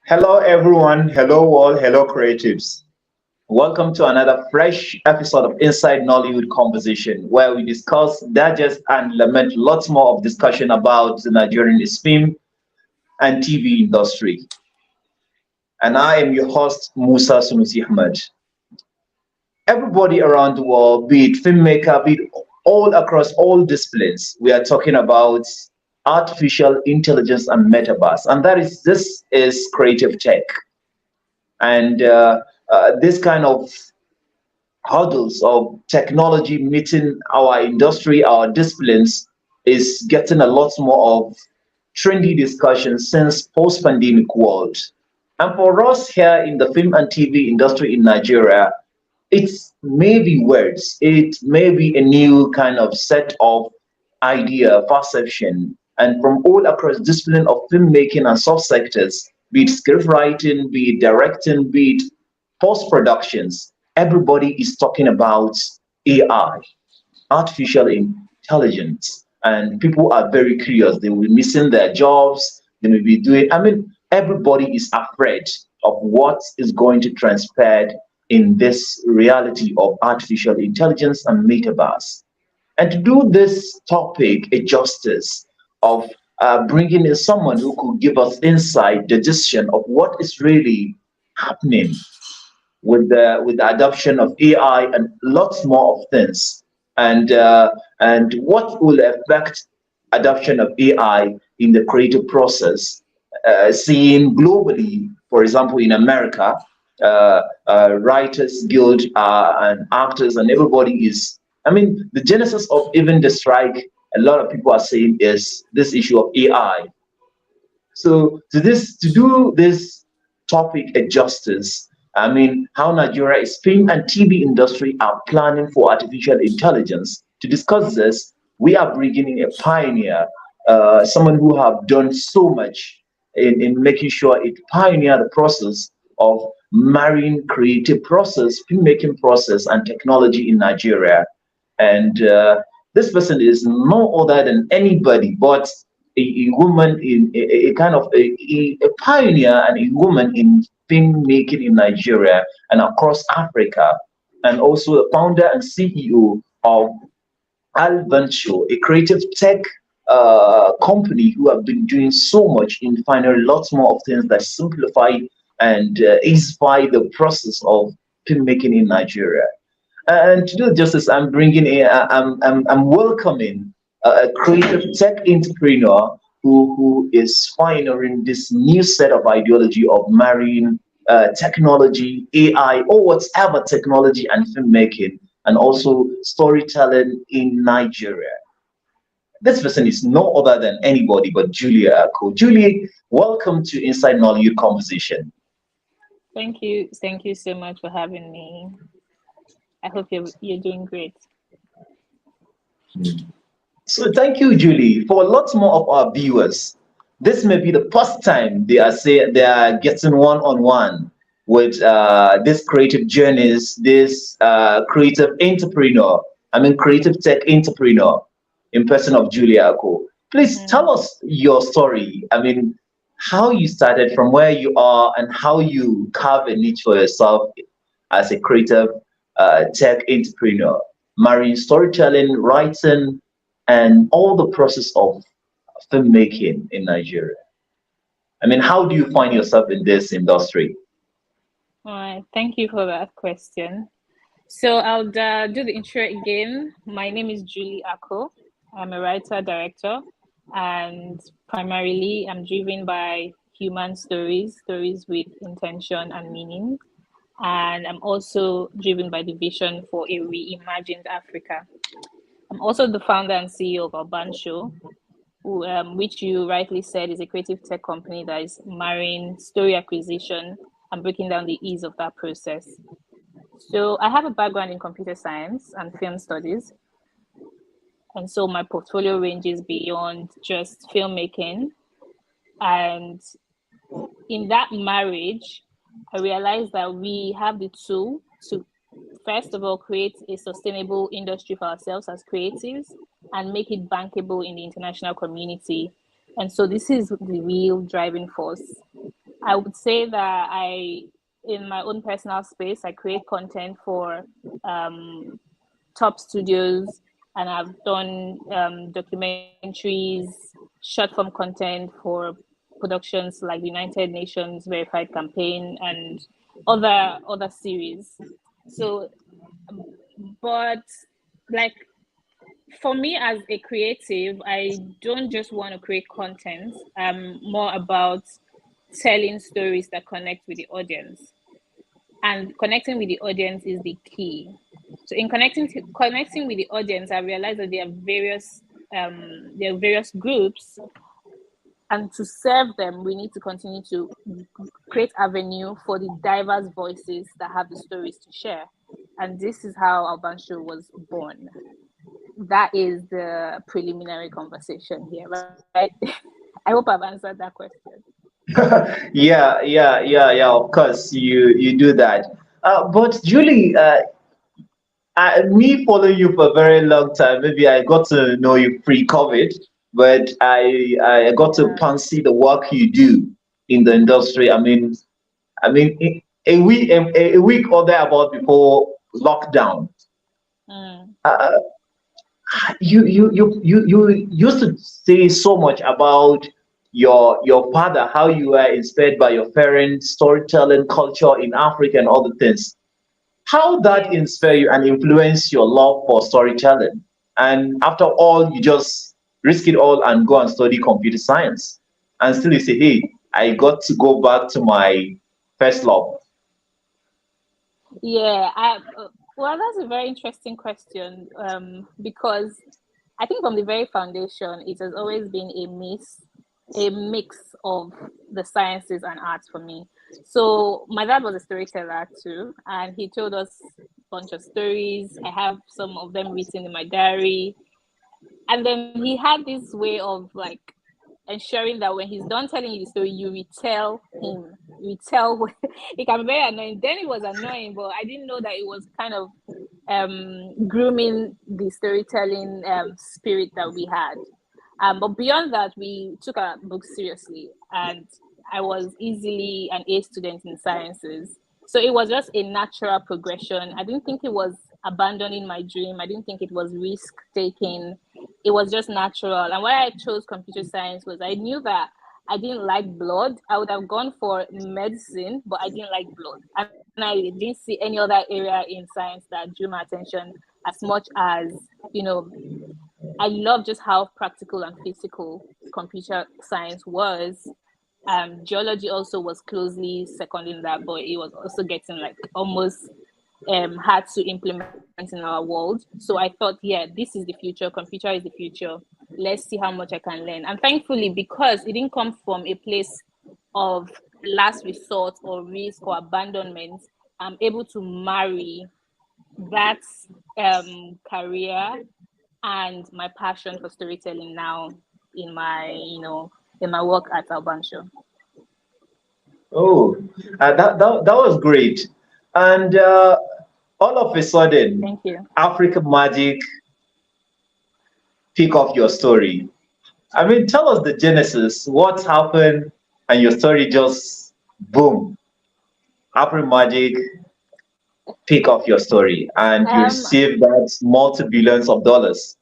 Hello, everyone. Hello, world. Hello, creatives. Welcome to another fresh episode of Inside Nollywood Conversation, where we discuss, digest, and lament lots more of discussion about the Nigerian film and TV industry. And I am your host, Musa Sunusi Ahmed. Everybody around the world, be it filmmaker, be it all across all disciplines, we are talking about artificial intelligence and metaverse, and this is creative tech. And this kind of hurdles of technology meeting our industry, our disciplines, is getting a lot more of trendy discussion since post-pandemic world. And for us here in the film and TV industry in Nigeria, it's maybe words, it may be a new kind of set of idea, perception, and from all across discipline of filmmaking and subsectors, be it script writing, be it directing, be it post productions, everybody is talking about AI, artificial intelligence, and people are very curious. They will be missing their jobs. They may be doing. I mean, everybody is afraid of what is going to transpire in this reality of artificial intelligence and metaverse. And to do this topic a justice of bringing in someone who could give us insight, the decision of what is really happening with the adoption of AI and lots more of things, and what will affect adoption of AI in the creative process, seeing globally, for example, in America, Writers Guild and actors and everybody is. I mean, the genesis of even the strike, a lot of people are saying is this issue of AI. So to do this topic a justice, I mean how Nigeria's film and TV industry are planning for artificial intelligence. To discuss this, we are bringing in a pioneer, someone who have done so much in making sure it pioneer the process of marrying creative process, filmmaking process, and technology in Nigeria. And this person is no other than anybody but a woman in a kind of a pioneer and a woman in filmmaking in Nigeria and across Africa, and also a founder and CEO of Alventure, a creative tech company who have been doing so much in finding lots more of things that simplify and easify the process of filmmaking in Nigeria. And to do justice, I'm bringing in, I'm welcoming a creative tech entrepreneur who is pioneering this new set of ideology of marrying technology, AI, or whatever technology and filmmaking, and also storytelling in Nigeria. This person is no other than anybody but Julia Ako. Julie, welcome to Inside Nollywood Conversation. Thank you. Thank you so much for having me. I hope you're doing great. So thank you, Julie. For lots more of our viewers, this may be the first time they are getting one-on-one with this creative journeys, this creative entrepreneur. I mean, creative tech entrepreneur in person of Julia Ako. Please tell us your story. I mean, how you started, from where you are, and how you carve a niche for yourself as a creative tech entrepreneur, marrying storytelling, writing, and all the process of filmmaking in Nigeria. I mean, how do you find yourself in this industry? All right. Thank you for that question. So I'll do the intro again. My name is Julie Ako. I'm a writer, director, and primarily I'm driven by human stories with intention and meaning. And I'm also driven by the vision for a reimagined Africa. I'm also the founder and CEO of Urban Show, which you rightly said is a creative tech company that is marrying story acquisition and breaking down the ease of that process. So I have a background in computer science and film studies. And so my portfolio ranges beyond just filmmaking. And in that marriage, I realized that we have the tool to, first of all, create a sustainable industry for ourselves as creatives and make it bankable in the international community. And so this is the real driving force. I would say that in my own personal space, I create content for top studios, and I've done documentaries, short form content for productions like the United Nations Verified Campaign and other series. So, but like for me as a creative, I don't just want to create content. I'm more about telling stories that connect with the audience, and connecting with the audience is the key. So in connecting with the audience, I realized that there are various groups, and to serve them, we need to continue to create avenue for the diverse voices that have the stories to share. And this is how Alban Show was born. That is the preliminary conversation here, right? I hope I've answered that question. Yeah. Of course, you do that. But Julie, me following you for a very long time, maybe I got to know you pre-COVID, but I got to Yeah. fancy the work you do in the industry. A week a week or thereabout before lockdown, Mm. uh, you used to say so much about your father, how you were inspired by your parents, storytelling culture in Africa and other things. How that Yes. inspire you and influence your love for storytelling? And after all, you just risk it all and go and study computer science. And still you say, hey, I got to go back to my first love. Yeah. Well, that's a very interesting question, because I think from the very foundation, it has always been a mix of the sciences and arts for me. So my dad was a storyteller too, and he told us a bunch of stories. I have some of them written in my diary. And then he had this way of like ensuring that when he's done telling you the story, you retell him. You retell. It can be very annoying. Then it was annoying, but I didn't know that it was kind of grooming the storytelling spirit that we had. But beyond that, we took our books seriously, and I was easily an A student in sciences. So it was just a natural progression. I didn't think it was abandoning my dream. I didn't think it was risk taking. It was just natural. And why I chose computer science was I knew that I didn't like blood. I would have gone for medicine, but I didn't like blood. And I didn't see any other area in science that drew my attention as much as, you know, I love just how practical and physical computer science was. Geology also was closely seconding that, but it was also getting like almost hard to implement in our world. So I thought, yeah, this is the future. Computer is the future. Let's see how much I can learn. And thankfully, because it didn't come from a place of last resort or risk or abandonment, I'm able to marry that career and my passion for storytelling now in my in my work at Alban Show. Oh, that was great. And all of a sudden, Thank you. African Magic pick off your story. Tell us the genesis. What happened, and your story just boom. African Magic pick off your story, and you Um, receive that multi billions of dollars.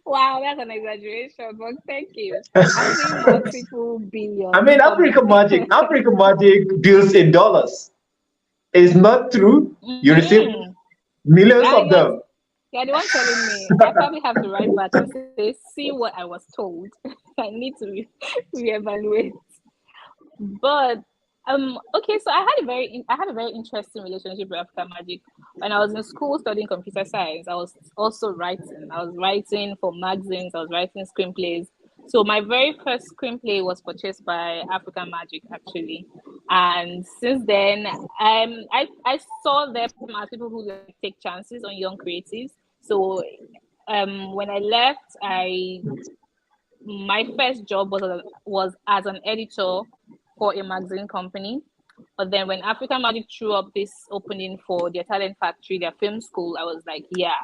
wow, that's an exaggeration, but thank you. I'm seeing multiple billions African coming. Magic, African Magic deals in dollars. It's not true. You receive Mm. millions Ah, of them. you're the one telling me. I probably have to write back and say, see what I was told. I need to reevaluate. But okay, so I had a very interesting relationship with African Magic. When I was in school studying computer science, I was also writing. I was writing for magazines, I was writing screenplays. So my very first screenplay was purchased by African Magic actually. And since then, I saw them as people who like take chances on young creatives. So when I left, I my first job was as an editor for a magazine company. But then when African Magic threw up this opening for their talent factory, their film school, I was like, yeah.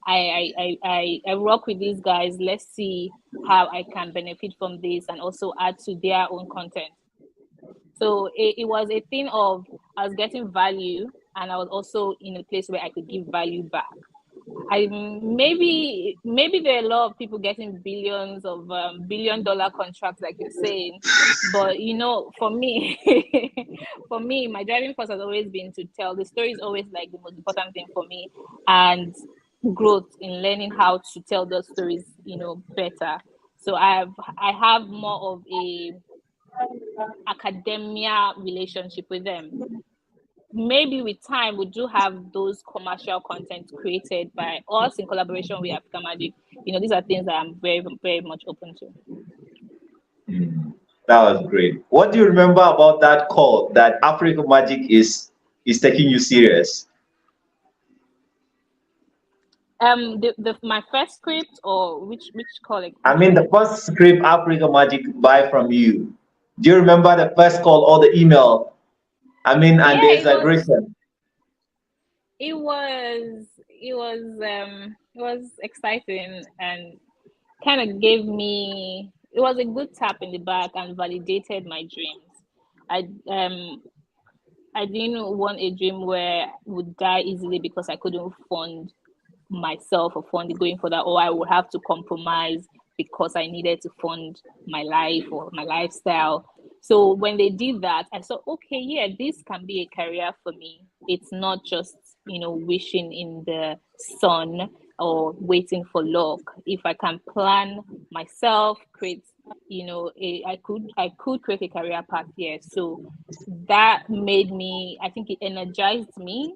I work with these guys. Let's see how I can benefit from this and also add to their own content. So it was a thing of I was getting value and I was also in a place where I could give value back. I maybe there are a lot of people getting billions of $1 billion contracts, like you're saying, but you know, for me, for me, my driving force has always been to tell the story is always like the most important thing for me, and growth in learning how to tell those stories, you know, better. So I have more of a academia relationship with them. Maybe with time we do have those commercial content created by us in collaboration with Africa Magic. You know, these are things that I'm very, very much open to. That was great. What do you remember about that call that Africa Magic is taking you serious? My first script, or which colleague? I mean, the first script Africa Magic buy from you. Do you remember the first call or the email? I mean, and Yeah, there's a great one. it was exciting and kind of gave me, it was a good tap in the back and validated my dreams. I didn't want a dream where I would die easily because I couldn't fund myself or fund going for that, or I would have to compromise because I needed to fund my life or my lifestyle. So when they did that, I thought, okay, yeah, this can be a career for me. It's not just, you know, wishing in the sun or waiting for luck. If I can plan myself, create, you know, I could create a career path here. So that made me, I think it energized me,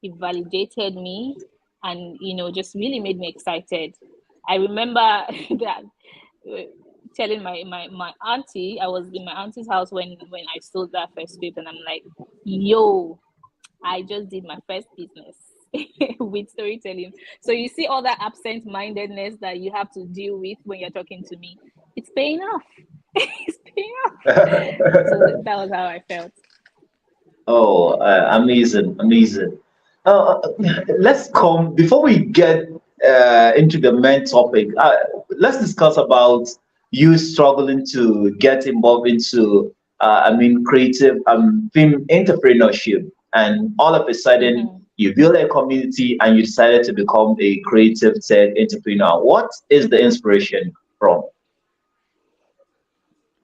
it validated me, and you know, just really made me excited. I remember that telling my auntie, I was in my auntie's house when I sold that first script, and I'm like, yo, I just did my first business with storytelling. So you see all that absent-mindedness that you have to deal with when you're talking to me, it's paying off. It's paying off. So that was how I felt. Oh, amazing, amazing. Let's come before we get into the main topic. Let's discuss about you struggling to get involved into, I mean, creative film entrepreneurship, and all of a sudden Mm-hmm. you build a community and you decided to become a creative tech entrepreneur. What is the inspiration from?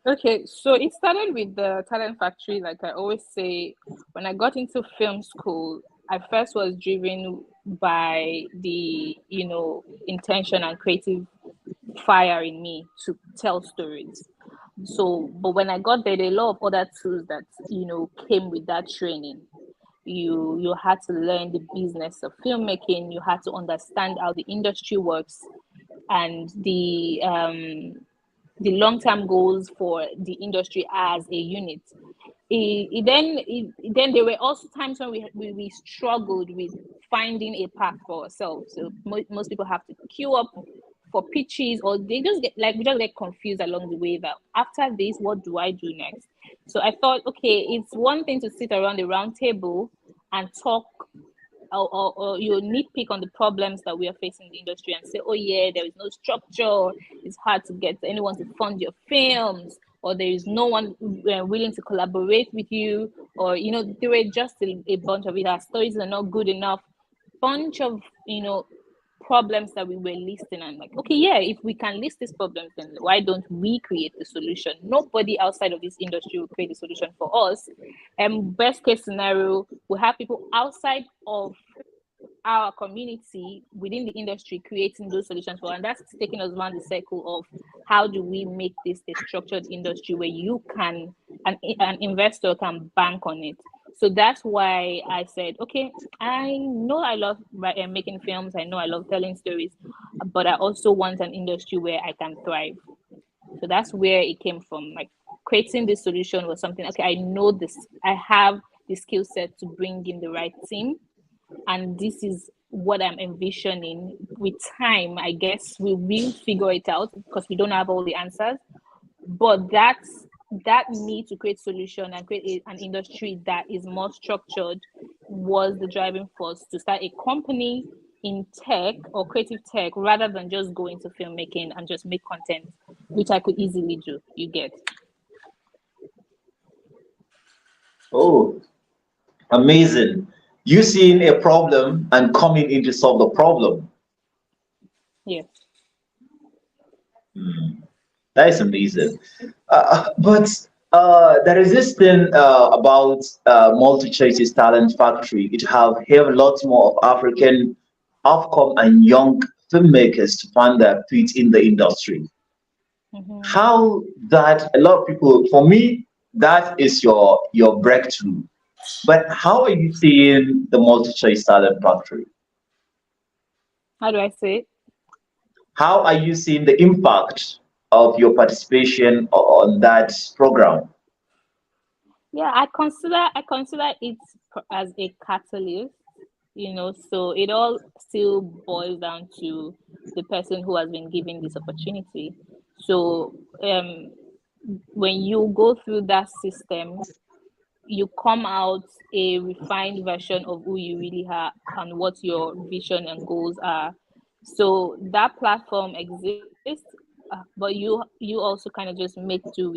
Okay, so it started with the talent factory. Like I always say, when I got into film school, I first was driven by the, you know, intention and creative fire in me to tell stories. So, but when I got there, there are a lot of other tools that, you know, came with that training. You had to learn the business of filmmaking. You had to understand how the industry works and the long-term goals for the industry as a unit. Then there were also times when we struggled with finding a path for ourselves. So most people have to queue up for pitches, or they just get like we just get confused along the way that after this, what do I do next? So I thought, okay, it's one thing to sit around the round table and talk, or you nitpick on the problems that we are facing in the industry and say, oh yeah, there is no structure, it's hard to get anyone to fund your films, or there is no one willing to collaborate with you, or you know, there were just a bunch of it. Our stories are not good enough, bunch of, you know, problems that we were listing. And like, okay, yeah, if we can list these problems, then why don't we create the solution? Nobody outside of this industry will create the solution for us. And best case scenario, we have people outside of our community within the industry creating those solutions for, and that's taking us around the circle of how do we make this a structured industry where you can, an investor can bank on it. So that's why I said, okay, I know I love making films, I know I love telling stories, but I also want an industry where I can thrive. So that's where it came from. Like creating this solution was something, okay, I know this, I have the skill set to bring in the right team, and this is what I'm envisioning. With time, I guess we will figure it out because we don't have all the answers. But that need to create solution and create an industry that is more structured was the driving force to start a company in tech or creative tech rather than just go into filmmaking and just make content, which I could easily do. You get? Oh, amazing. You seeing a problem and coming in to solve the problem. Yes. That is amazing. But there is this thing about MultiChases Talent Factory. It have lots more of African outcome and young filmmakers to find their feet in the industry. Mm-hmm. How that a lot of people, for me, that is your breakthrough. But how are you seeing the MultiChase Talent Factory? How do I say it? How are you seeing the impact of your participation on that program? Yeah, I consider it as a catalyst, so it all still boils down to the person who has been given this opportunity. So when you go through that system, you come out a refined version of who you really are and what your vision and goals are. So that platform exists, but you also kind of just make do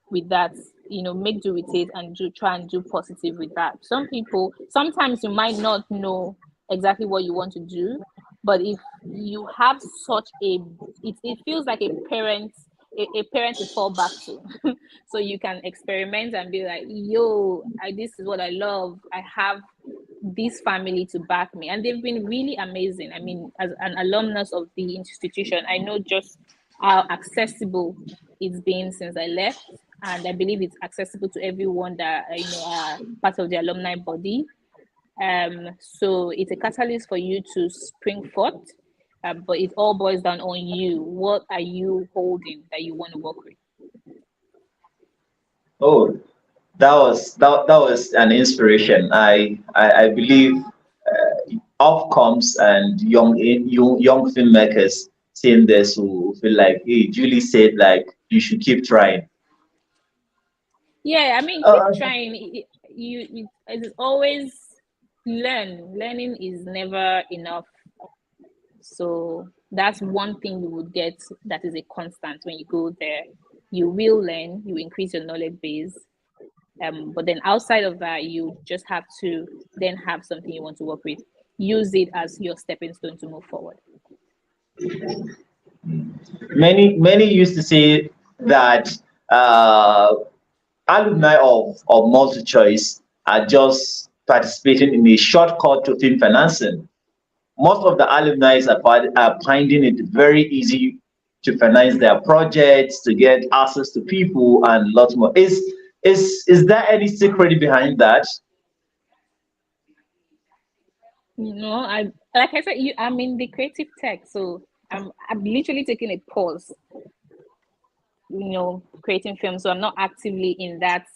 with that, make do with it and try and do positive with that. Some people, sometimes you might not know exactly what you want to do, but if you have such it feels like a parent to fall back to. So you can experiment and be like, yo, this is what I love. I have this family to back me, and they've been really amazing. I mean, as an alumnus of the institution, I know just how accessible it's been since I left, and I believe it's accessible to everyone that are part of the alumni body. So it's a catalyst for you to spring forth, but it all boils down on you. What are you holding that you want to work with? Oh, that was an inspiration. I believe outcomes and young filmmakers seeing this who feel like, hey, Julie said like you should keep trying. Yeah, I mean, keep Uh, trying. It's always learn. Learning is never enough. So that's one thing you would get that is a constant when you go there. You will learn, you increase your knowledge base. But then outside of that, you just have to then have something you want to work with. Use it as your stepping stone to move forward. many used to say that alumni of multi-choice are just participating in a shortcut to film financing. Most of the alumni are finding it very easy to finance their projects, to get access to people, and lots more. Is there any secret behind that? I like I said, I'm in the creative tech, so I'm literally taking a pause, creating films. So I'm not actively in that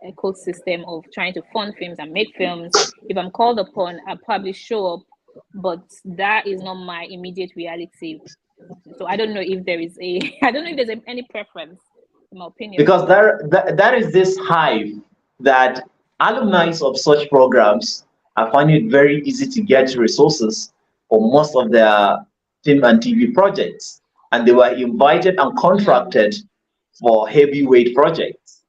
ecosystem of trying to fund films and make films. If I'm called upon, I'll probably show up, but that is not my immediate reality. So I don't know if there is I don't know if there's any preference, in my opinion. Because there is this hive that alumni of such programs are finding it very easy to get resources for most of their film and TV projects, and they were invited and contracted for heavyweight projects.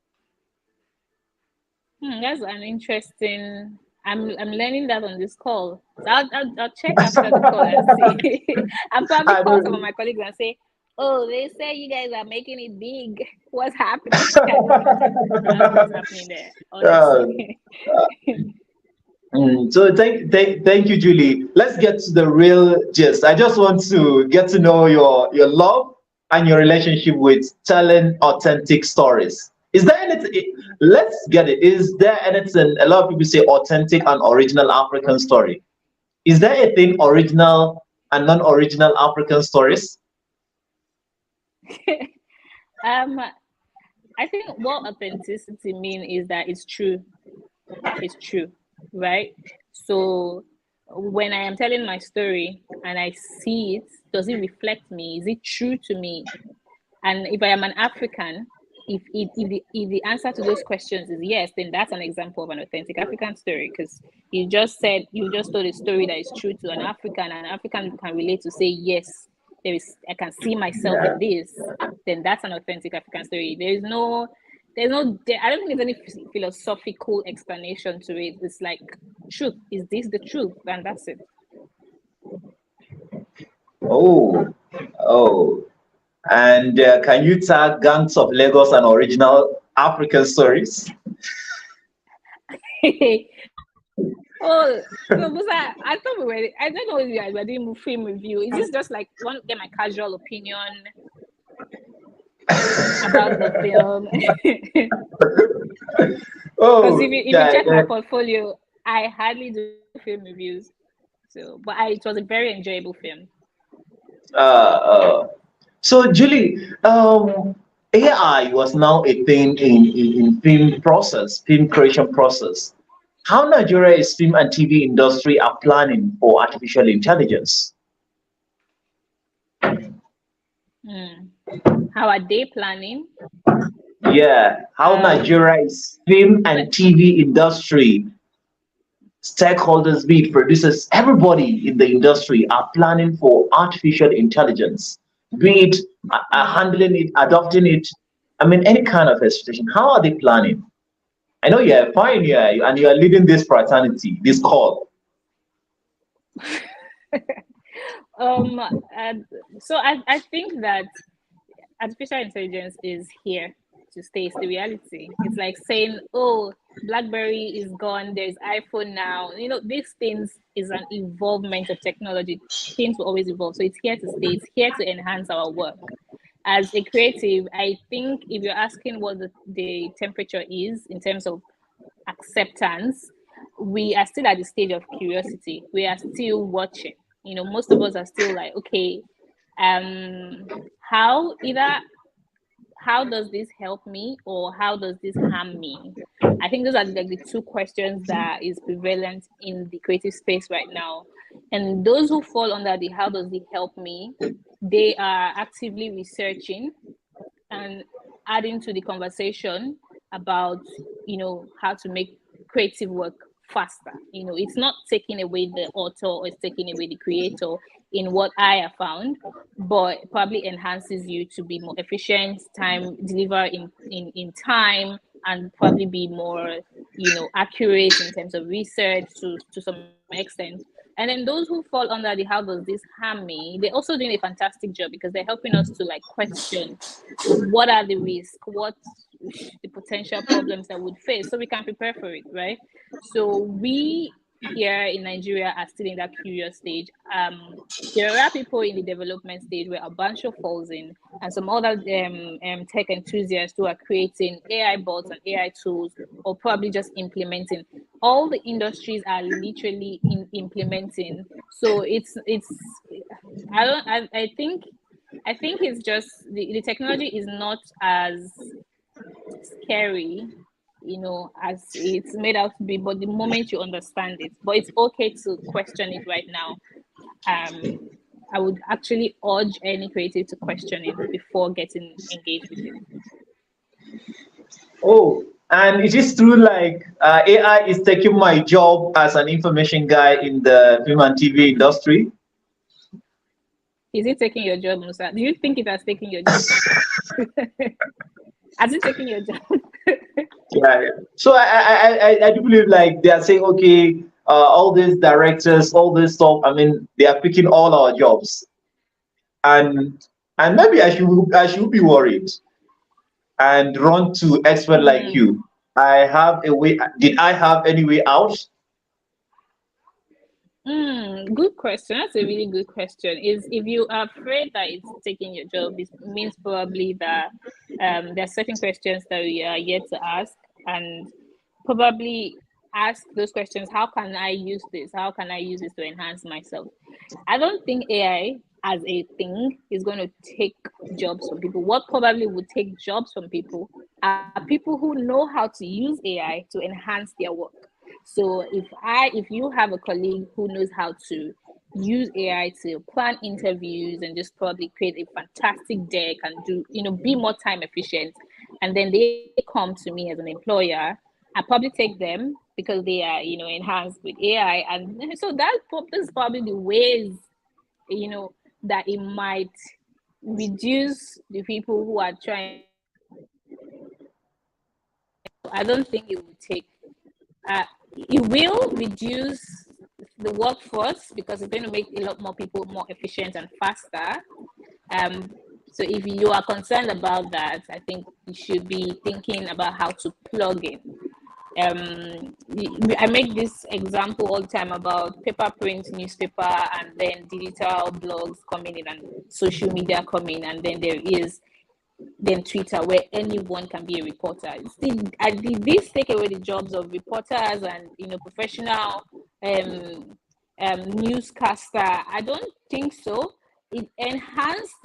That's an interesting. I'm learning that on this call. So I'll check after the call and see. I'll probably I call some of don't, my colleagues and say, "Oh, they say you guys are making it big. What's happening?" I don't know. That's what's happening there, uh, honestly. so thank you, Julie. Let's get to the real gist. I just want to get to know your love and your relationship with telling authentic stories. Is there anything? Let's get it. Is there anything? A lot of people say authentic and original African story. Is there a thing original and non-original African stories? um, I think what authenticity means is that it's true. It's true, right? So when I am telling my story and I see it, does it reflect me? Is it true to me? And if I am an African, if the answer to those questions is yes, then that's an example of an authentic African story, because you just told a story that is true to an African can relate to, say yes, I can see myself in this. Then that's an authentic African story. I don't think there's any philosophical explanation to it. It's like, truth, is this the truth? And that's it. Oh. And can you tag Gangs of Lagos and original African stories? Oh, no, Musa, I thought I don't know if you guys were doing film review. Is this just like want to get my casual opinion about the film? Because if you check my portfolio, I hardly do film reviews. So, but it was a very enjoyable film. So, Julie, AI was now a thing in film creation process. How Nigeria's film and TV industry are planning for artificial intelligence? How are they planning? Yeah, how Nigeria's film and TV industry, stakeholders, be it producers, everybody in the industry are planning for artificial intelligence, be it handling it, adopting it. I mean, any kind of expectation. How are they planning? I know you're a pioneer and you are leading this fraternity, this call. So I think that artificial intelligence is here to stay. It's the reality. It's like saying, oh, BlackBerry is gone, there's iPhone now. These things is an evolvement of technology. Things will always evolve. So it's here to stay. It's here to enhance our work. As a creative, I think if you're asking what the temperature is in terms of acceptance, we are still at the stage of curiosity. We are still watching. Most of us are still like, okay, how does this help me, or how does this harm me? I think those are like the two questions that is prevalent in the creative space right now. And those who fall under the how does it help me, they are actively researching and adding to the conversation about how to make creative work faster. It's not taking away the author or it's taking away the creator in what I have found, but probably enhances you to be more efficient, deliver in time, and probably be more accurate in terms of research to some extent. And then those who fall under the how does this harm me, they're also doing a fantastic job, because they're helping us to question what are the risks, what the potential problems that would face, so we can prepare for it, right? So we here in Nigeria are still in that curious stage. There are people in the development stage where a bunch of falls in, and some other tech enthusiasts who are creating AI bots and AI tools, or probably just implementing. All the industries are literally implementing. So I think it's just the technology is not as scary as it's made out to be, but the moment you understand it, but it's okay to question it right now. I would actually urge any creative to question it before getting engaged with it. Oh, and it is true, like AI is taking my job as an information guy in the film and TV industry. Is it taking your job, Musa? Do you think it has taken your job? Has it taken your job? Yeah. So I do believe like they are saying, okay, all these directors, all this stuff. I mean, they are picking all our jobs, and maybe I should be worried and run to expert like you. I have a way. Did I have any way out? Good question. That's a really good question. Is if you are afraid that it's taking your job, it means probably that there are certain questions that we are yet to ask, and probably ask those questions. How can I use this? How can I use this to enhance myself? I don't think AI as a thing is going to take jobs from people. What probably would take jobs from people are people who know how to use AI to enhance their work. So if you have a colleague who knows how to use AI to plan interviews and just probably create a fantastic deck and do, be more time efficient, and then they come to me as an employer, I probably take them because they are, enhanced with AI. And so that's probably the ways, that it might reduce the people who are trying. I don't think it will take, it will reduce the workforce because it's going to make a lot more people more efficient and faster. So if you are concerned about that, I think you should be thinking about how to plug in. I make this example all the time about paper print newspaper and then digital blogs coming in and social media coming, and then there is then Twitter, where anyone can be a reporter. Did this take away the jobs of reporters and professional newscaster? I don't think so. It enhanced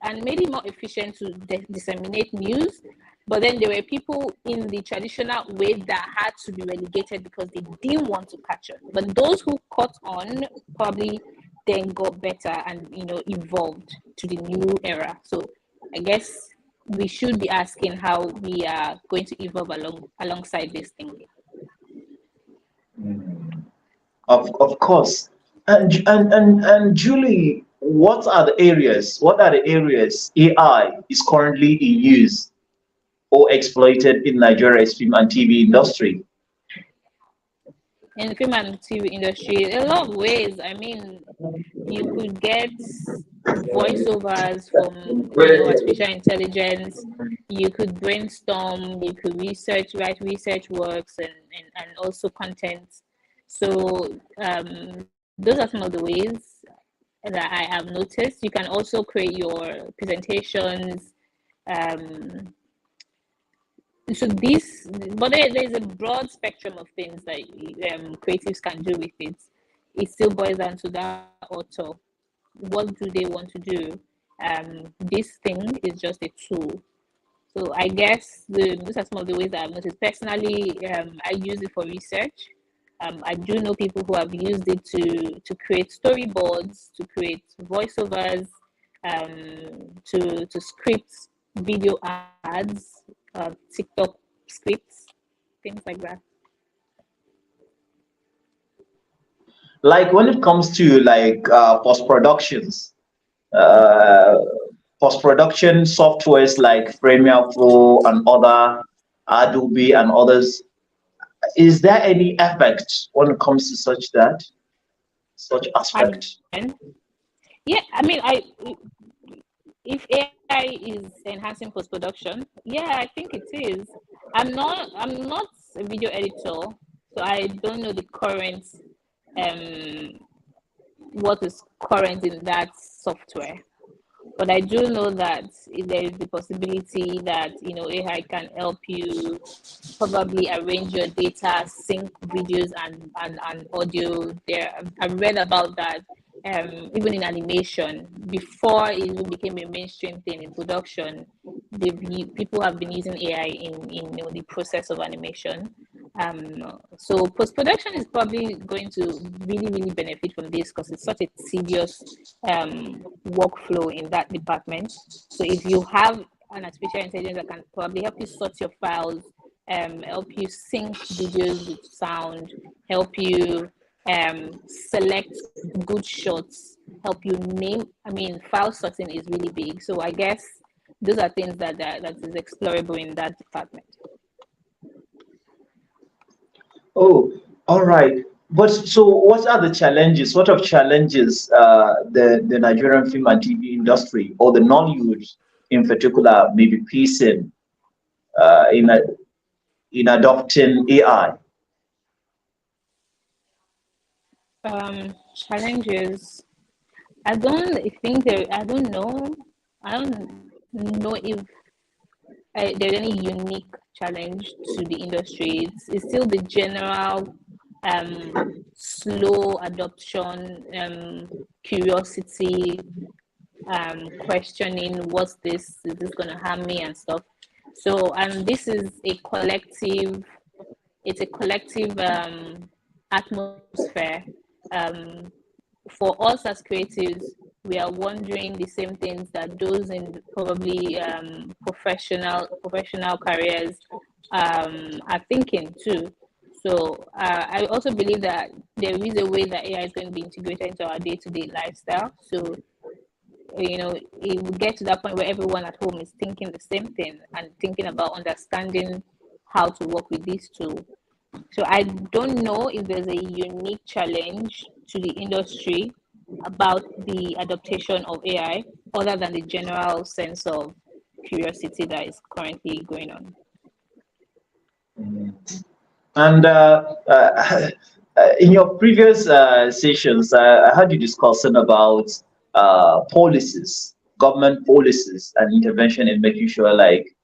and made it more efficient to disseminate news, but then there were people in the traditional way that had to be relegated because they didn't want to catch on. But those who caught on probably then got better and evolved to the new era. So I guess we should be asking how we are going to evolve alongside this thing. Of course. And Julie, what are the areas AI is currently in use or exploited in Nigeria's film and TV industry? In the film and TV industry, a lot of ways. I mean, you could get voiceovers from artificial intelligence. You could brainstorm. You could write research works, and also content. So those are some of the ways that I have noticed. You can also create your presentations. So but there's a broad spectrum of things that creatives can do with it. It still boils down to that author. What do they want to do? This thing is just a tool. So I guess those are some of the ways that I've noticed. Personally, I use it for research. I do know people who have used it to create storyboards, to create voiceovers, to script video ads, TikTok scripts, things like that. Like when it comes to post productions, uh, post production softwares like Premiere Pro and other Adobe and others, is there any effect when it comes to such aspect? And yeah, I mean, if AI is enhancing post production, yeah, I think it is. I'm not a video editor, so I don't know the current what is current in that software. But I do know that there is the possibility that AI can help you probably arrange your data, sync videos and audio. There, I've read about that. Even in animation, before it even became a mainstream thing in production, people have been using AI in the process of animation. So post production is probably going to really benefit from this because it's such a tedious workflow in that department. So if you have an artificial intelligence that can probably help you sort your files, help you sync videos with sound, help you select good shots, help you name. I mean, file sorting is really big. So I guess those are things that is explorable in that department. Oh, all right. But so, what are the challenges? What of challenges the Nigerian film and TV industry or the Nollywood in particular may be facing uh, in a, in adopting AI? Challenges. I don't think there. I don't know. I don't know if there's any unique challenge to the industry. It's still the general slow adoption, curiosity, questioning what's this? Is this going to harm me and stuff? So, and this is a collective. It's a collective atmosphere. Um, for us as creatives, we are wondering the same things that those in probably professional careers are thinking too. So I also believe that there is a way that AI is going to be integrated into our day-to-day lifestyle. So it will get to that point where everyone at home is thinking the same thing and thinking about understanding how to work with these tools. So I don't know if there's a unique challenge to the industry about the adaptation of AI other than the general sense of curiosity that is currently going on. And in your previous sessions, I heard you discussing about policies, government policies, and intervention in making sure like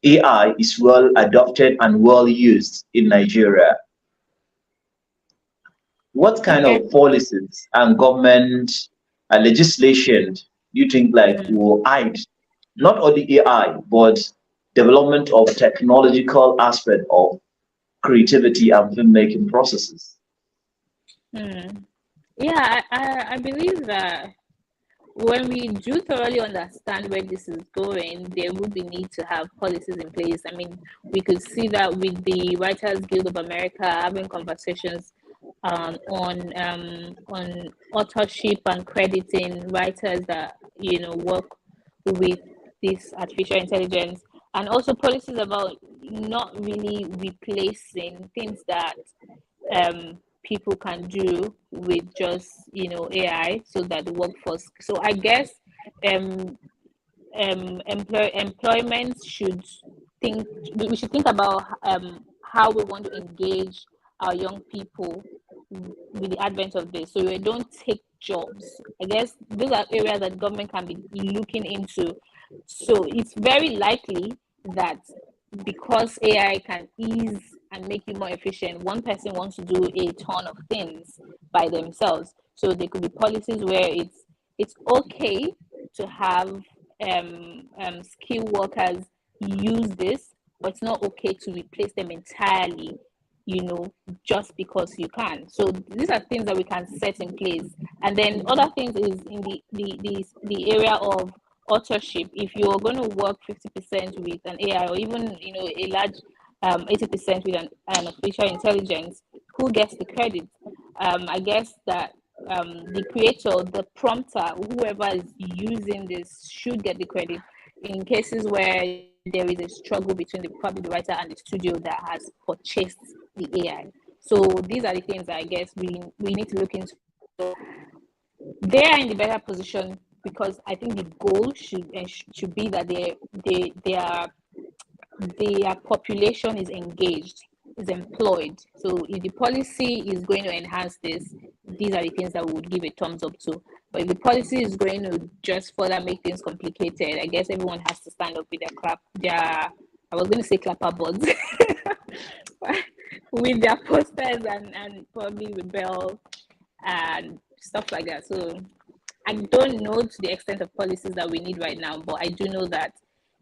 AI is well adopted and well used in Nigeria. What kind Okay. of policies and government legislation do you think like will aid not only AI but development of technological aspect of creativity and filmmaking processes? Hmm. Yeah, I believe that when we do thoroughly understand where this is going, there would be need to have policies in place. I mean, we could see that with the Writers Guild of America having conversations on authorship and crediting writers that work with this artificial intelligence, and also policies about not really replacing things that people can do with just AI, so that the workforce. So I guess um, employment should think we should think about how we want to engage our young people with the advent of this, so we don't take jobs. I guess those are areas that government can be looking into. So it's very likely that because AI can ease and make you more efficient, one person wants to do a ton of things by themselves. So there could be policies where it's okay to have skilled workers use this, but it's not okay to replace them entirely, just because you can. So these are things that we can set in place. And then other things is in the area of authorship. If you're going to work 50% with an AI, or even a large 80% with an artificial intelligence, who gets the credit? I guess that the creator, the prompter, whoever is using this should get the credit in cases where there is a struggle between probably the writer and the studio that has purchased the AI. So these are the things that I guess we need to look into. They are in the better position because I think the goal should be that their population is engaged, is employed. So if the policy is going to enhance this, these are the things that we would give a thumbs up to. But if the policy is going to just further make things complicated, I guess everyone has to stand up with I was going to say clapperboards, with their posters and probably rebel and stuff like that. So I don't know to the extent of policies that we need right now, but I do know that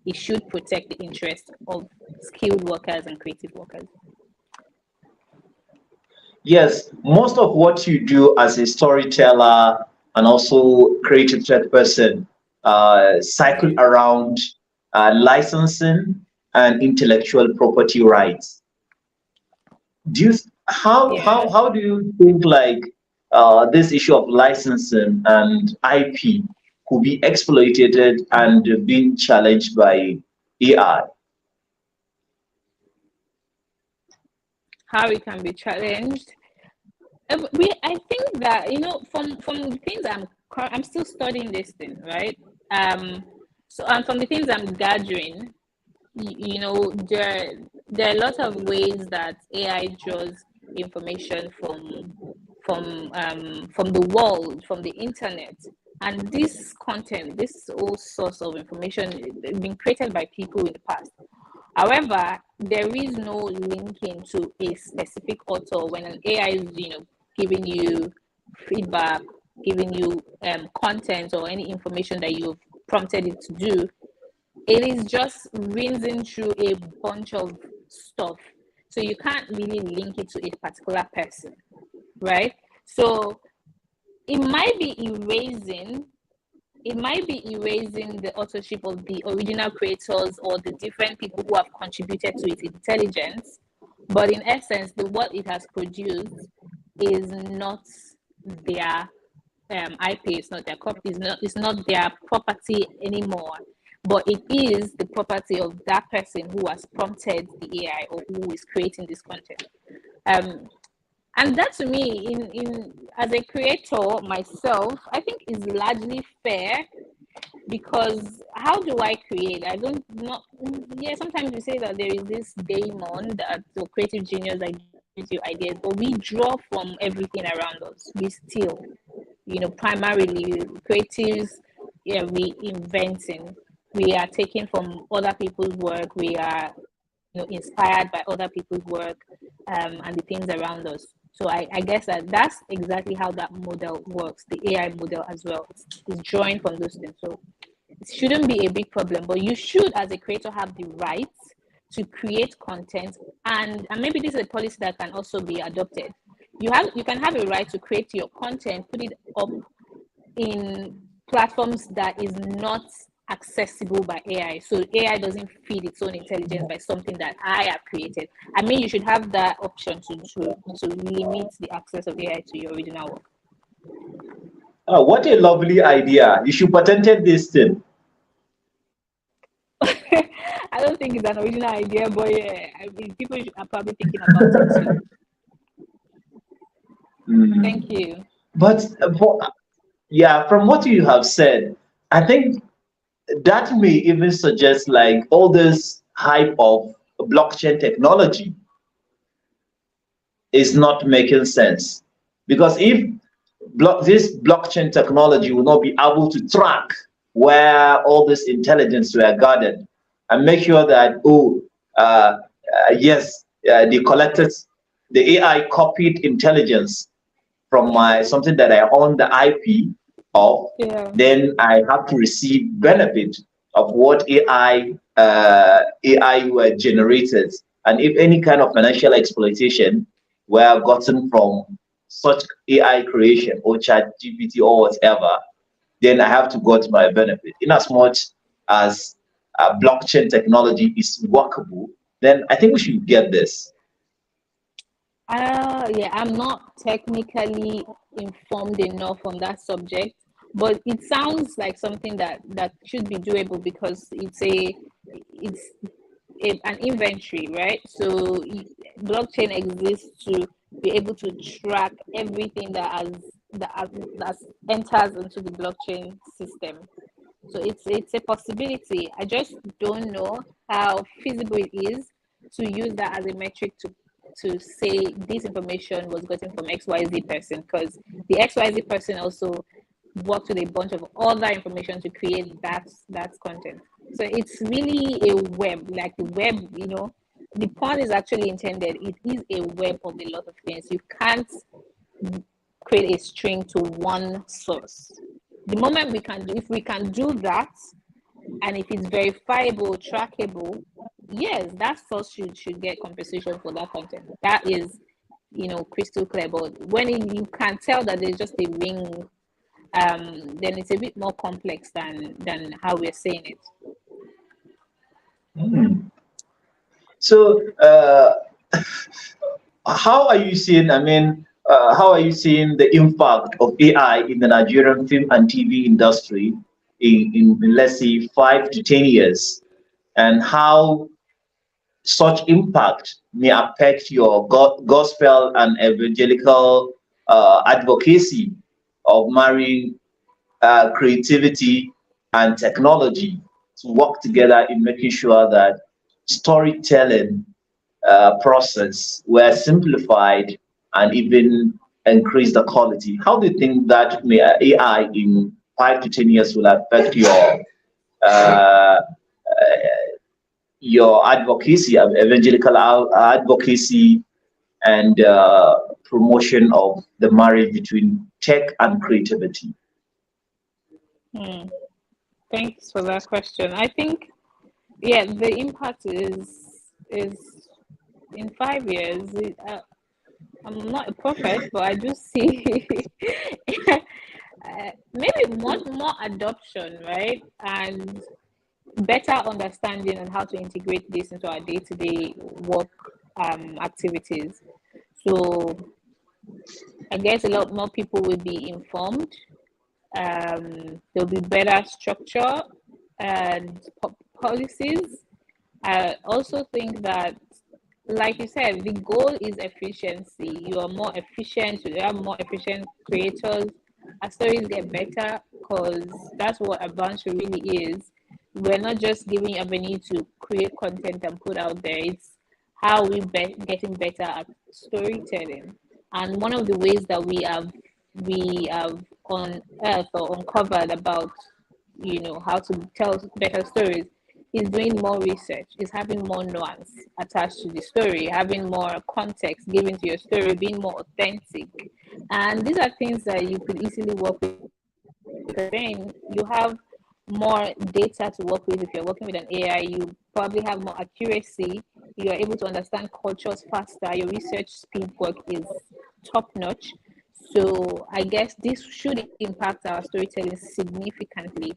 it should protect the interests of skilled workers and creative workers. Yes, most of what you do as a storyteller and also creative thread person cycle around licensing and intellectual property rights. Do you Yeah. how do you think like this issue of licensing and IP could be exploited and being challenged by AI? How it can be challenged. I think that from the things I'm still studying this thing, right? So, and from the things I'm gathering, there are a lot of ways that AI draws information from the world, from the internet, and this content, this whole source of information, been created by people in the past. However, there is no linking to a specific author when an AI is, giving you feedback, giving you content or any information that you've prompted it to do. It is just rinsing through a bunch of stuff. So you can't really link it to a particular person, right? So it might be erasing the authorship of the original creators or the different people who have contributed to its intelligence, but in essence, what it has produced is not their IP. It's not their copy. It's not their property anymore. But it is the property of that person who has prompted the AI or who is creating this content. And that to me, in as a creator myself, I think is largely fair, because how do I create? I don't not yeah, sometimes we say that there is this daemon, that the creative genius that gives you ideas, but we draw from everything around us. We still, primarily creatives, yeah, we inventing. We are taking from other people's work. We are inspired by other people's work, and the things around us. So I guess that's exactly how that model works, the AI model as well. It's drawing from those things. So it shouldn't be a big problem, but you should, as a creator, have the right to create content, and maybe this is a policy that can also be adopted. You can have a right to create your content, put it up in platforms that is not accessible by AI. So AI doesn't feed its own intelligence by something that I have created. I mean, you should have that option to limit the access of AI to your original work. Oh, what a lovely idea. You should patent this thing. I don't think it's an original idea, but yeah, I mean, people are probably thinking about it too. Thank you. But yeah, from what you have said, I think that may even suggest like all this hype of blockchain technology is not making sense. Because if this blockchain technology will not be able to track where all this intelligence were gathered and make sure that, yes, they collected, the AI copied intelligence from my something that I own the IP of, Yeah. then I have to receive benefit of what AI were generated. And if any kind of financial exploitation were gotten from such AI creation or chat GPT or whatever, then I have to got my benefit. In as much as blockchain technology is workable, then I think we should get this. Yeah, I'm not technically informed enough on that subject, but it sounds like something that should be doable, because it's an inventory, right? So blockchain exists to be able to track everything that enters into the blockchain system. So it's a possibility. I just don't know how feasible it is to use that as a metric to say this information was gotten from XYZ person, because the XYZ person also worked with a bunch of other information to create that content. So it's really a web, like the web, the pun is actually intended. It is a web of a lot of things. You can't create a string to one source. The moment if we can do that, and if it's verifiable, trackable, yes, that source should get compensation for that content. That is, crystal clear. But when you can tell that there's just a ring, then it's a bit more complex than how we're saying it. So, how are you seeing? I mean, how are you seeing the impact of AI in the Nigerian film and TV industry in let's say 5 to 10 years, and how such impact may affect your gospel and evangelical advocacy of marrying creativity and technology to work together in making sure that storytelling process were simplified and even increase the quality. How do you think that AI in 5 to 10 years will affect uh, your advocacy, evangelical advocacy, and promotion of the marriage between tech and creativity? Hmm. Thanks for that question. I think, yeah, the impact is in 5 years. I'm not a prophet, but I do see Maybe more adoption, right? And better understanding on how to integrate this into our day-to-day work activities. So I guess a lot more people will be informed. There'll be better structure and policies. I also think that, like you said, the goal is efficiency. You are more efficient, you have more efficient creators. Our stories get better because that's what advanced really is. We're not just giving avenue to create content and put out there. It's how getting better at storytelling. And one of the ways that we have unearthed or uncovered about how to tell better stories is doing more research, is having more nuance attached to the story, having more context given to your story, being more authentic. And these are things that you could easily work with, because then you have more data to work with. If you're working with an AI, you probably have more accuracy. You are able to understand cultures faster. Your research speed work is top notch. So I guess this should impact our storytelling significantly.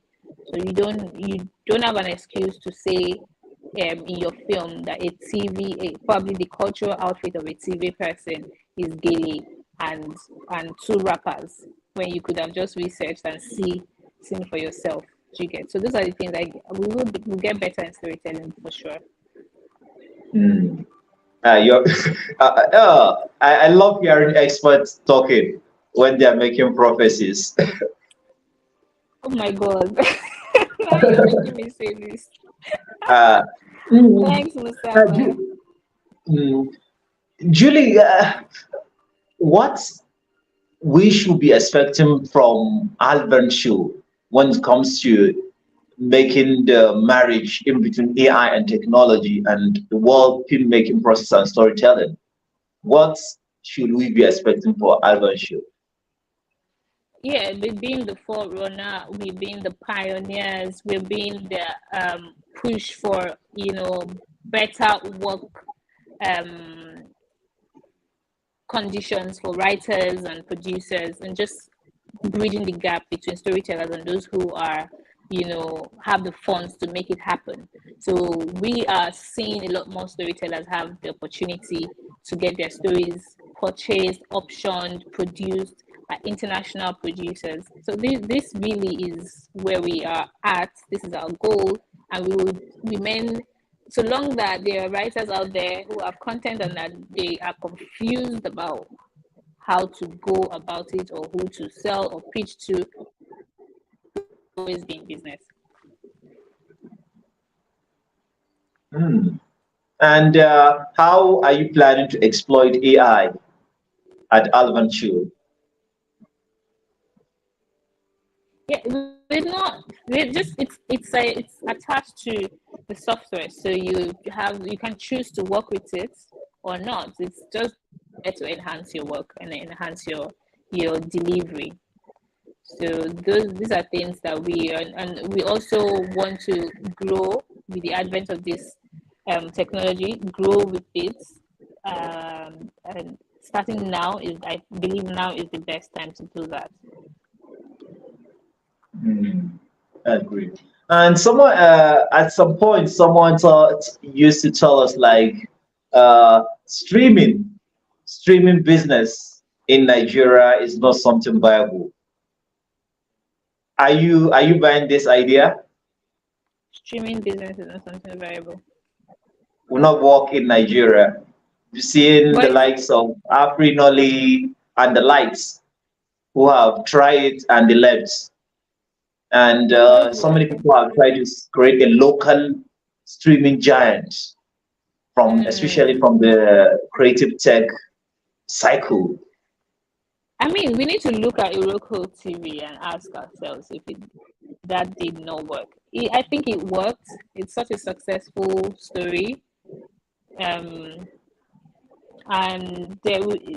So you don't have an excuse to say in your film that probably the cultural outfit of a TV person is gay and two rappers, when you could have just researched and seen for yourself. Do you get? So those are the things like we'll get better in storytelling for sure. Mm. You're, I love hearing experts talking when they're making prophecies. Oh my god. Now you're making me say this. uh, mm, Thanks, Mustafa. mm, Julie, what we should be expecting from Alvin Show when it comes to making the marriage in between AI and technology and the world filmmaking process and storytelling? What should we be expecting for Alvin Show? Yeah, we've been the forerunner, we've been the pioneers, we've been the push for better work um, conditions for writers and producers, and just bridging the gap between storytellers and those who are have the funds to make it happen. So we are seeing a lot more storytellers have the opportunity to get their stories purchased, optioned, produced by international producers. So this really is where we are at. This is our goal, and we will remain, so long that there are writers out there who have content and that they are confused about how to go about it or who to sell or pitch to, always be in business. Hmm. And how are you planning to exploit AI at Alvin Show? Yeah, we're not. We're just it's attached to the software, so you can choose to work with it or not. It's just there to enhance your work and enhance your delivery. So these are things that and we also want to grow with the advent of this technology. Grow with it, and starting now is, I believe, now is the best time to do that. Hmm. Agree. And someone at some point, someone used to tell us like streaming business in Nigeria is not something viable. Are you buying this idea? Streaming business is not something variable. Will not work in Nigeria. You've seen the But likes of Afri and the likes who have tried it and they left. And so many people have tried to create a local streaming giant especially mm, from the creative tech cycle. I mean, we need to look at Iroko TV and ask ourselves if that did not work. I think it worked. It's such a successful story. Um, and there we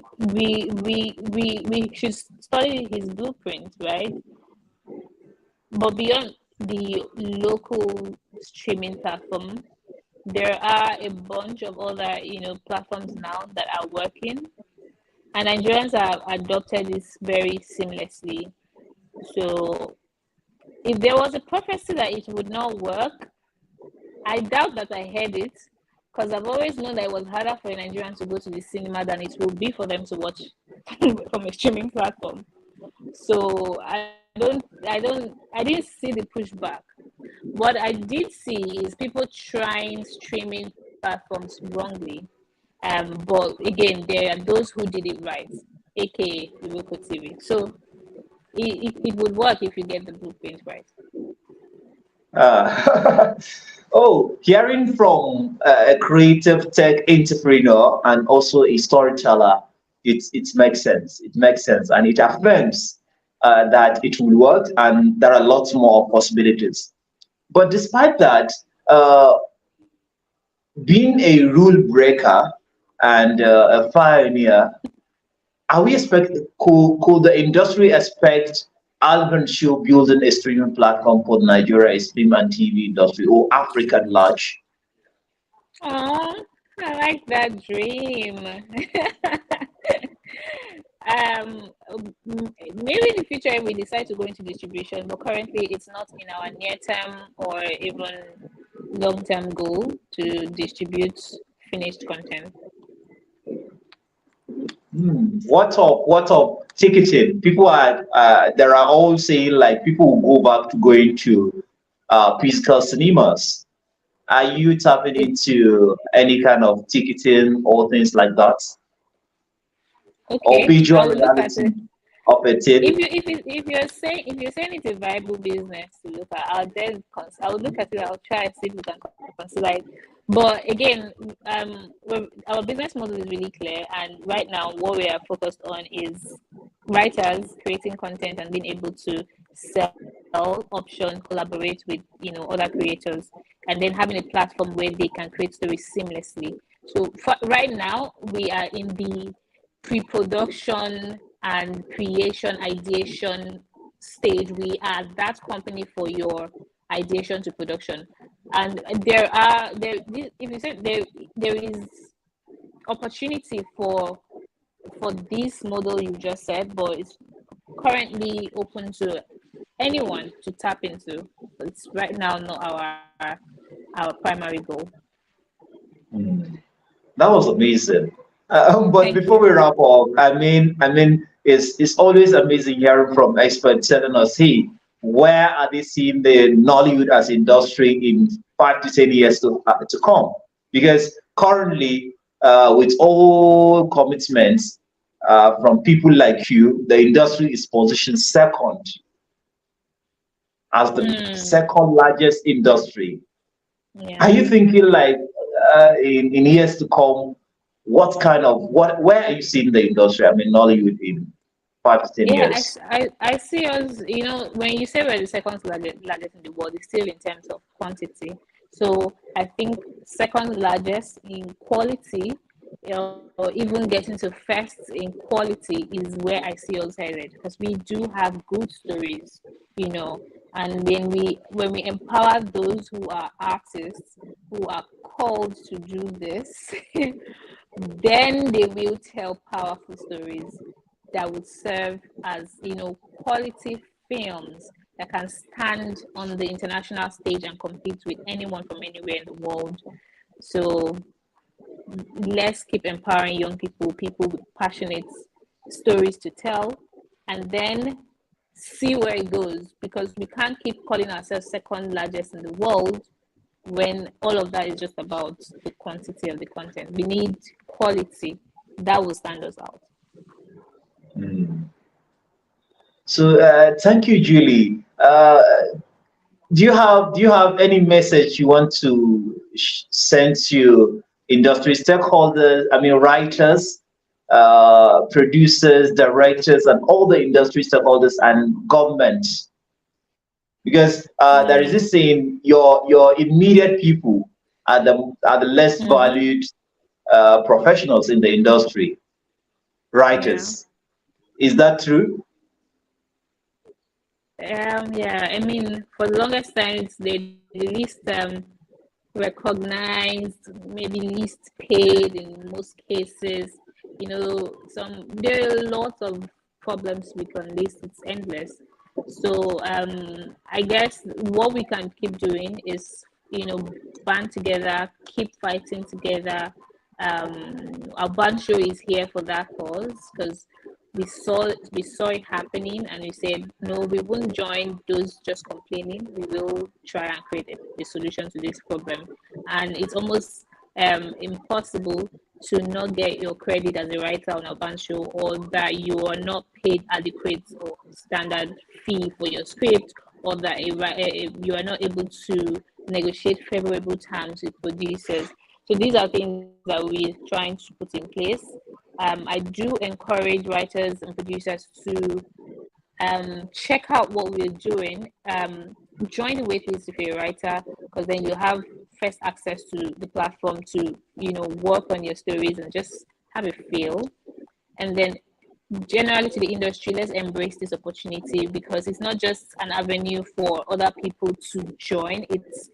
should study his blueprint, right? But beyond the local streaming platform, there are a bunch of other platforms now that are working. and Nigerians have adopted this very seamlessly. So if there was a prophecy that it would not work, I doubt that I heard it, because I've always known that it was harder for a Nigerian to go to the cinema than it will be for them to watch from a streaming platform. So I didn't see the pushback. What I did see is people trying streaming platforms wrongly. But again, there are those who did it right, aka the local TV. So it would work if you get the blueprint right. Uh, oh, hearing from a creative tech entrepreneur and also a storyteller, it makes sense. It makes sense, and it affirms that it will work, and there are lots more possibilities. But despite that, uh, being a rule breaker and a pioneer, are we expect could the industry expect Alvin Show building a streaming platform for Nigeria's film and TV industry or Africa at large? Oh, I like that dream. Maybe in the future if we decide to go into distribution, but currently it's not in our near term or even long term goal to distribute finished content. What up? What up? Ticketing. People are there are all saying like people will go back to going to physical cinemas. Are you tapping into any kind of ticketing or things like that? Or Okay, visual I'll look at reality it. of a If thing? you if you're saying it's a viable business to look at, I'll look at it. I'll try and see if we can consider it. But again, our business model is really clear, and right now what we are focused on is writers creating content and being able to sell, option, collaborate with other creators, and then having a platform where they can create stories seamlessly. So right now we are in the pre-production and creation ideation stage. We are that company for your ideation to production, and if you say there is opportunity for this model you just said, but it's currently open to anyone to tap into. It's right now not our primary goal. That was amazing. But Thank before you. we wrap up, it's always amazing hearing from experts telling us, hey, where are they seeing the Nollywood as industry in 5 to 10 years to come? Because currently, with all commitments from people like you, the industry is positioned second as the Mm, second largest industry. Are yeah. you thinking like in years to come, what kind of where are you seeing the industry? I mean, Nollywood in 5 to 10 Yeah, years. I see us, when you say we're the second largest in the world, it's still in terms of quantity. So I think second largest in quality, or even getting to first in quality is where I see us headed, because we do have good stories, you know, and when we empower those who are artists, who are called to do this, then they will tell powerful stories that would serve as quality films that can stand on the international stage and compete with anyone from anywhere in the world. So let's keep empowering young people with passionate stories to tell, and then see where it goes, because we can't keep calling ourselves second largest in the world when all of that is just about the quantity of the content. We need quality that will stand us out. So thank you, Julie. Do you have any message you want to send to industry stakeholders? I mean, writers, producers, directors, and all the industry stakeholders and government. Because there is Mm, this saying, your immediate people are the less mm-hmm. valued professionals in the industry, Yeah. writers. Is that true? Yeah. I mean, for the longest time, it's the least recognized, maybe least paid in most cases. there are lots of problems we can list. It's endless. So I guess what we can keep doing is, band together, keep fighting together. Our band show is here for that cause, because we saw it happening, and we said no, we won't join those just complaining. We will try and create a solution to this problem. And it's almost impossible to not get your credit as a writer on a band show, or that you are not paid adequate or standard fee for your script, or that you are not able to negotiate favorable terms with producers. So these are things that we're trying to put in place. I do encourage writers and producers to check out what we're doing. Join the waitlist if you're a writer, because then you have first access to the platform to work on your stories and just have a feel. And then generally to the industry, let's embrace this opportunity, because it's not just an avenue for other people to join, it's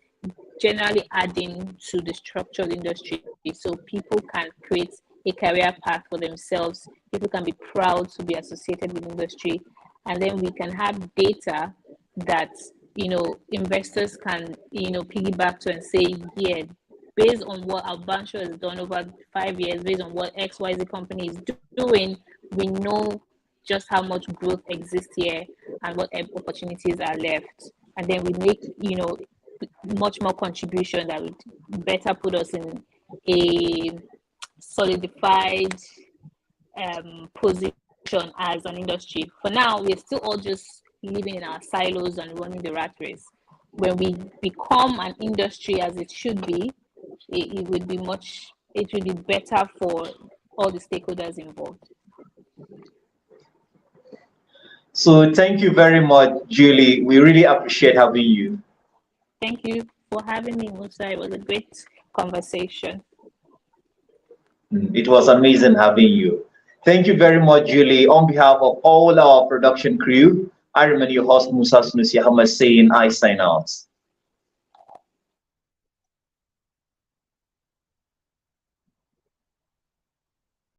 generally adding to the structured industry, so people can create a career path for themselves. People can be proud to be associated with the industry, and then we can have data that investors can piggyback to and say, yeah, based on what our Bancho has done over 5 years, based on what XYZ company is doing, we know just how much growth exists here and what opportunities are left. And then we make much more contribution that would better put us in a solidified position as an industry. For now, we're still all just living in our silos and running the rat race. When we become an industry as it should be, it would be better for all the stakeholders involved. So thank you very much, Julie. We really appreciate having you. Thank you for having me, Musa. It was a great conversation. It was amazing having you. Thank you very much, Julie. On behalf of all our production crew, I remain your host, Musa Sunusi Ahmed, saying I sign out.